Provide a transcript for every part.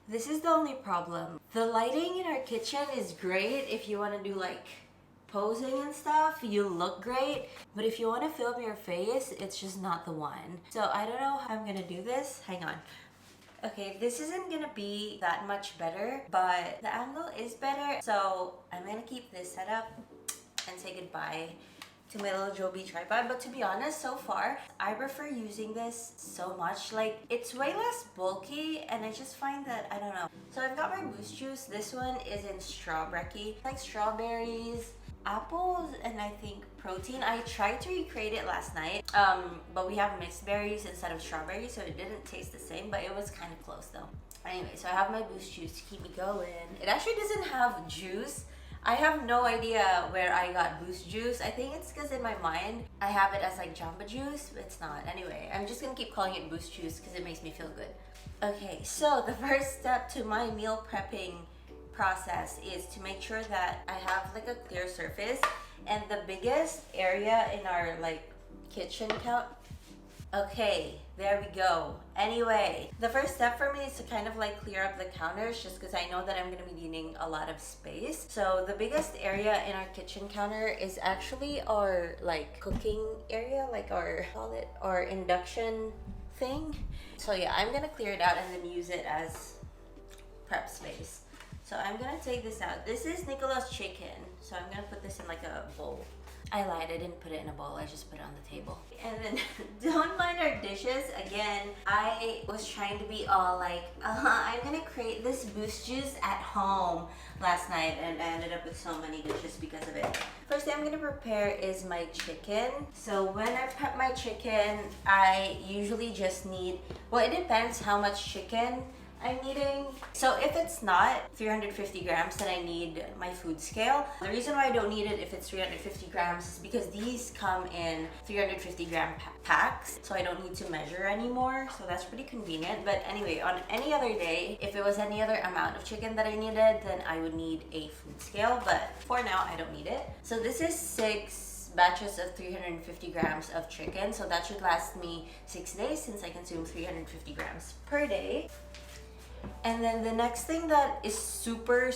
This is the only problem. The lighting in our kitchen is great if you want to do like posing and stuff. You look great, but if you want to film your face, it's just not the one. So I don't know how I'm gonna do this. Hang on. Okay, this isn't gonna be that much better, but the angle is better. So I'm gonna keep this set up and say goodbye to my little Joby tripod. But to be honest, so far, I prefer using this so much. Like, it's way less bulky, and I just find that, I don't know. So I've got my Boost Juice. This one is in strawberry. Like strawberries, apples, and I think protein. I tried to recreate it last night, but we have mixed berries instead of strawberries, so it didn't taste the same, but it was kind of close though. Anyway, so I have my Boost Juice to keep me going. It actually doesn't have juice. I have no idea where I got Boost Juice. I think it's because in my mind, I have it as like Jamba Juice, but it's not. Anyway, I'm just gonna keep calling it Boost Juice because it makes me feel good. Okay, so the first step to my meal prepping process is to make sure that I have like a clear surface, and the biggest area in our like kitchen count. Okay, there we go. Anyway, the first step for me is to kind of like clear up the counters just because I know that I'm gonna be needing a lot of space. So the biggest area in our kitchen counter is actually our like cooking area, like our, call it, our induction thing. So yeah, I'm gonna clear it out and then use it as prep space. So I'm gonna take this out. This is Nicola's chicken. So I'm gonna put this in like a bowl. I lied, I didn't put it in a bowl, I just put it on the table. And then, don't mind our dishes. Again, I was trying to be all like, I'm gonna create this Boost Juice at home last night, and I ended up with so many dishes because of it. First thing I'm gonna prepare is my chicken. So when I prep my chicken, I usually just need, well, it depends how much chicken I'm needing. So if it's not 350 grams, then I need my food scale. The reason why I don't need it if it's 350 grams is because these come in 350 gram packs, so I don't need to measure anymore. So that's pretty convenient. But anyway, on any other day, if it was any other amount of chicken that I needed, then I would need a food scale. But for now, I don't need it. So this is 6 batches of 350 grams of chicken. So that should last me 6 days since I consume 350 grams per day. And then the next thing that is super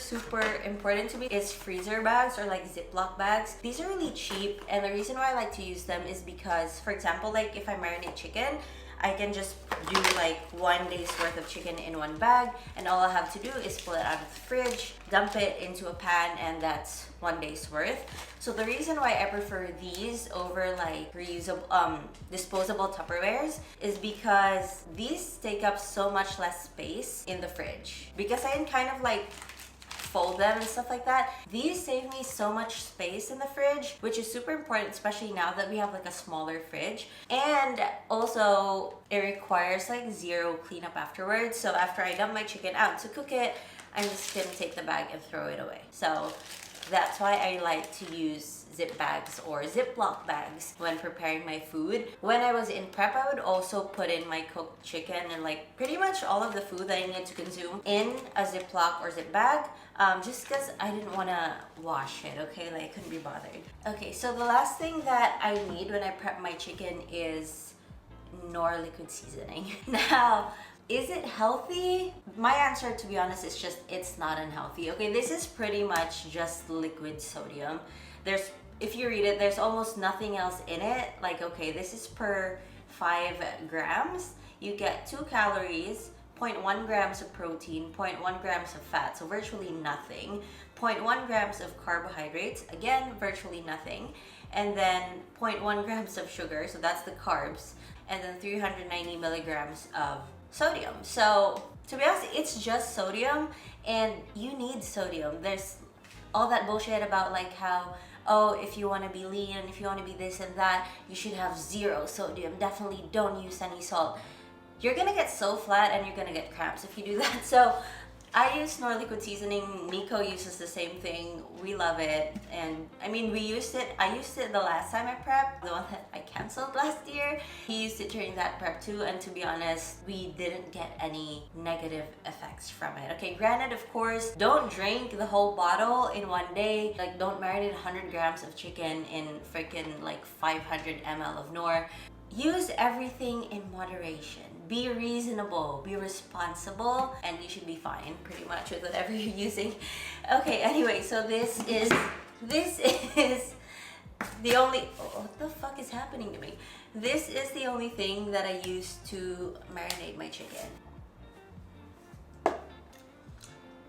important to me is freezer bags or like Ziploc bags. These are really cheap, and the reason why I like to use them is because, for example, like if I marinate chicken, I can just do like 1 day's worth of chicken in one bag, and all I have to do is pull it out of the fridge, dump it into a pan, and that's 1 day's worth. So the reason why I prefer these over like reusable, disposable Tupperwares is because these take up so much less space in the fridge. Because I can kind of like fold them and stuff like that. These save me so much space in the fridge, which is super important, especially now that we have like a smaller fridge. And also it requires like 0 cleanup afterwards. So after I dump my chicken out to cook it, I'm just gonna take the bag and throw it away. So that's why I like to use zip bags or Ziploc bags when preparing my food. When I was in prep, I would also put in my cooked chicken and like pretty much all of the food that I needed to consume in a Ziploc or zip bag, just because I didn't want to wash it, okay? Like I couldn't be bothered. Okay, so the last thing that I need when I prep my chicken is Knorr liquid seasoning. Now, is it healthy? My answer, to be honest, is just it's not unhealthy. Okay, this is pretty much just liquid sodium. There's, if you read it, there's almost nothing else in it. Like, okay, this is per 5 grams. You get 2 calories, 0.1 grams of protein, 0.1 grams of fat, so virtually nothing. 0.1 grams of carbohydrates, again, virtually nothing. And then 0.1 grams of sugar, so that's the carbs. And then 390 milligrams of sodium. So to be honest, it's just sodium, and you need sodium. There's all that bullshit about like how, oh, if you want to be lean and if you want to be this and that, you should have 0 sodium. Definitely don't use any salt. You're gonna get so flat and you're gonna get cramps if you do that. So I use Knorr liquid seasoning. Nico uses the same thing. We love it. And I mean, we used it. I used it the last time I prepped, the one that I canceled last year. He used it during that prep too. And to be honest, we didn't get any negative effects from it. Okay, granted, of course, don't drink the whole bottle in 1 day. Like, don't marinate 100 grams of chicken in freaking like 500 ml of Knorr. Use everything in moderation. be reasonable, be responsible, and you should be fine pretty much with whatever you're using. Okay, anyway, so this is the only, oh, what the fuck is happening to me? This is the only thing that I use to marinate my chicken.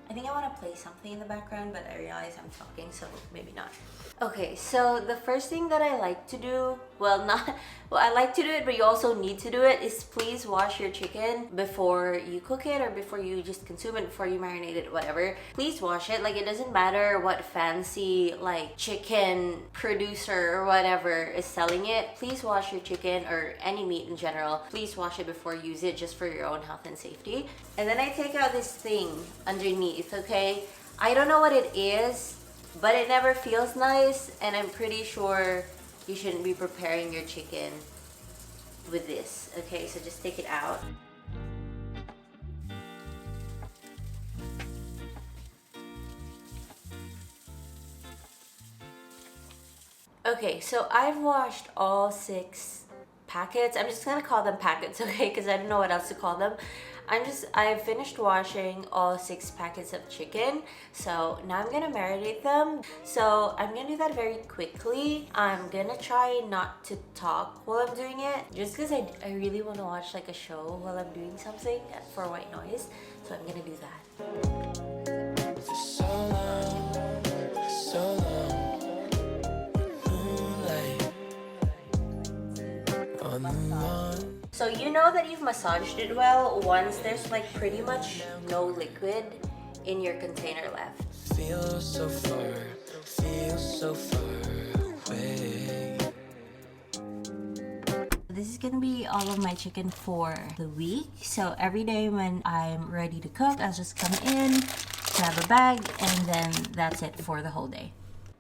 I think I want to play something in the background, but I realize I'm talking, so maybe not. Okay, so the first thing that I like to do, well, I like to do it, but you also need to do it, is please wash your chicken before you cook it or before you just consume it, before you marinate it, whatever. Please wash it. Like, it doesn't matter what fancy, like, chicken producer or whatever is selling it. Please wash your chicken or any meat in general. Please wash it before you use it, just for your own health and safety. And then I take out this thing underneath, okay? I don't know what it is, but it never feels nice, and I'm pretty sure you shouldn't be preparing your chicken with this. Okay, so just take it out. Okay, so I've washed all 6 packets. I'm just gonna call them packets, okay, because I don't know what else to call them. I've finished washing all 6 packets of chicken, so now I'm gonna marinate them. So I'm gonna do that very quickly. I'm gonna try not to talk while I'm doing it, just because I really want to watch like a show while I'm doing something for white noise, so I'm gonna do that. For so long, on the lawn. So you know that you've massaged it well once there's like pretty much no liquid in your container left. Feel so far away. This is gonna be all of my chicken for the week. So every day when I'm ready to cook, I'll just come in, grab a bag, and then that's it for the whole day.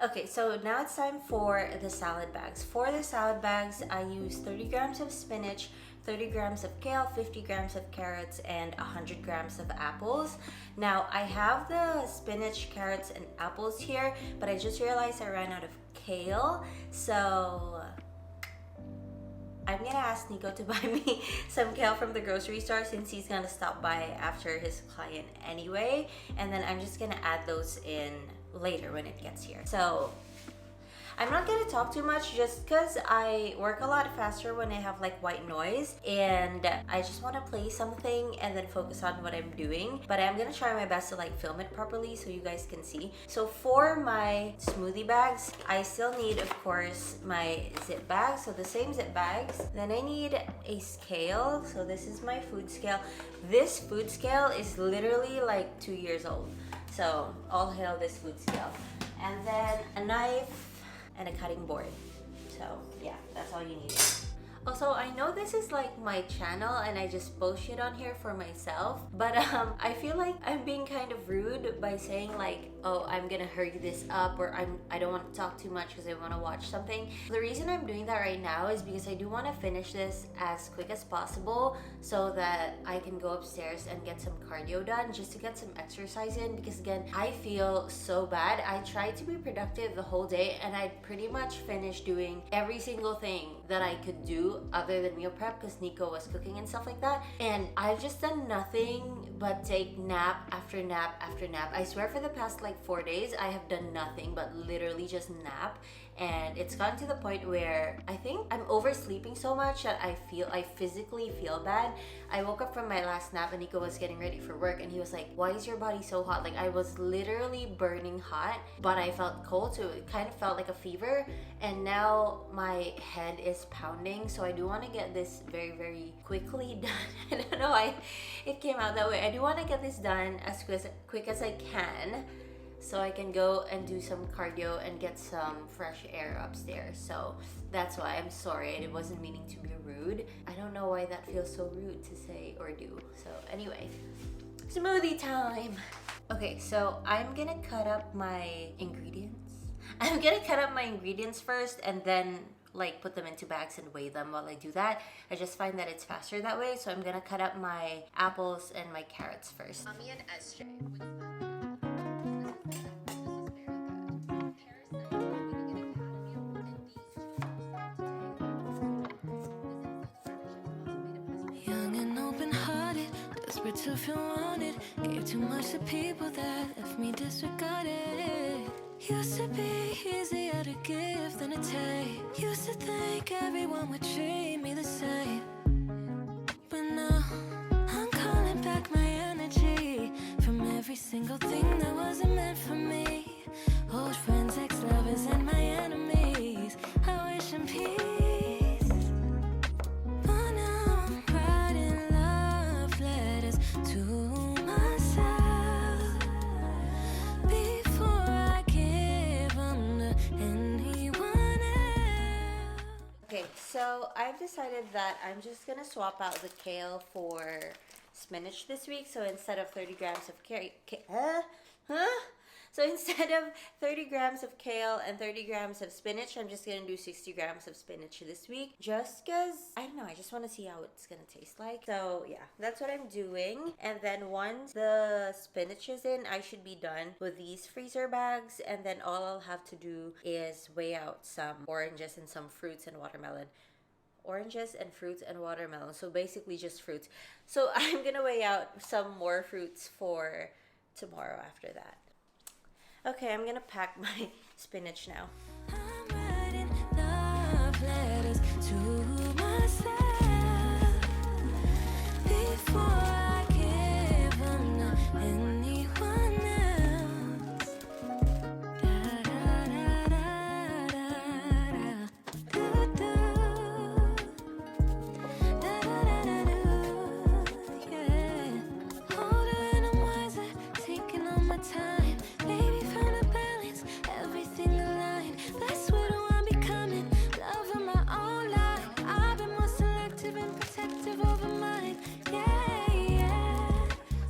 Okay, so now it's time for the salad bags. For the salad bags, I use 30 grams of spinach, 30 grams of kale, 50 grams of carrots, and 100 grams of apples. Now, I have the spinach, carrots, and apples here, but I just realized I ran out of kale, so I'm gonna ask Nico to buy me some kale from the grocery store, since he's gonna stop by after his client anyway, and then I'm just gonna add those in later when it gets here. So I'm not gonna talk too much, just because I work a lot faster when I have like white noise, and I just want to play something and then focus on what I'm doing. But I'm gonna try my best to like film it properly so you guys can see. So for my smoothie bags, I still need, of course, my zip bags, so the same zip bags. Then I need a scale, so this is my food scale. This food scale is literally like 2 years old, so all hail this food scale. And then a knife and a cutting board. So yeah, that's all you need. Also, I know this is like my channel and I just post shit on here for myself, but I feel like I'm being kind of rude by saying like, oh, I'm gonna hurry this up, or I don't want to talk too much because I want to watch something. The reason I'm doing that right now is because I do want to finish this as quick as possible so that I can go upstairs and get some cardio done, just to get some exercise in, because again, I feel so bad. I tried to be productive the whole day and I pretty much finished doing every single thing that I could do other than meal prep, because Nico was cooking and stuff like that, and I've just done nothing but take nap after nap after nap. I swear for the past like 4 days I have done nothing but literally just nap, and it's gotten to the point where I think I'm oversleeping so much that I physically feel bad. I woke up from my last nap and Nico was getting ready for work and he was like, why is your body so hot? Like, I was literally burning hot, but I felt cold, so it kind of felt like a fever, and now my head is pounding, so I do want to get this very, very quickly done. I don't know why it came out that way. I do want to get this done as quick as I can, so I can go and do some cardio and get some fresh air upstairs. So that's why. I'm sorry, I wasn't meaning to be rude. I don't know why that feels so rude to say or do. So anyway, smoothie time. Okay, so I'm gonna cut up my ingredients. I'm gonna cut up my ingredients first and then like put them into bags and weigh them while I do that. I just find that it's faster that way, so I'm gonna cut up my apples and my carrots first. Mommy and SJ. Young and no if you wanted. Gave too much to people that left me disregarded. Used to be easier to give than to take. Used to think everyone would treat me the same. But now I'm calling back my energy from every single thing that wasn't meant for me. Old friends, ex-lovers, and my enemies, I wish in peace. But now I'm writing love letters to myself before I give them to anyone else. Okay, so I've decided that I'm just gonna swap out the kale for spinach this week. So instead of 30 grams of So instead of 30 grams of kale and 30 grams of spinach, I'm just gonna do 60 grams of spinach this week. Just cause, I don't know, I just wanna see how it's gonna taste like. So yeah, that's what I'm doing. And then once the spinach is in, I should be done with these freezer bags. And then all I'll have to do is weigh out some oranges and some fruits and watermelon. Oranges and fruits and watermelon. So basically just fruits. So I'm gonna weigh out some more fruits for tomorrow after that. Okay, I'm gonna pack my spinach now. I'm writing love letters to myself before I give them to anyone else. Da da da da da da do da da da da do, yeah. Older and I'm wiser, taking all my time. Baby, find a balance, everything aligned. That's what I'm becoming. Love of my own life. I've been more selective and protective over mine. Yeah, yeah.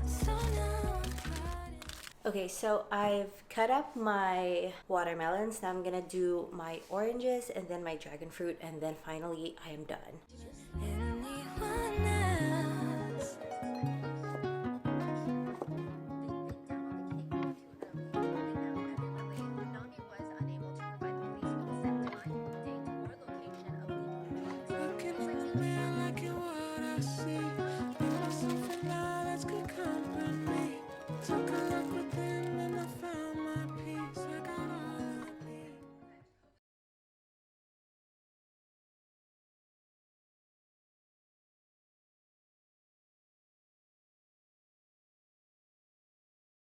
So now I'm riding. Okay, so I've cut up my watermelons. Now I'm gonna do my oranges and then my dragon fruit, and then finally I am done. Anyone else? Looking in the mirror.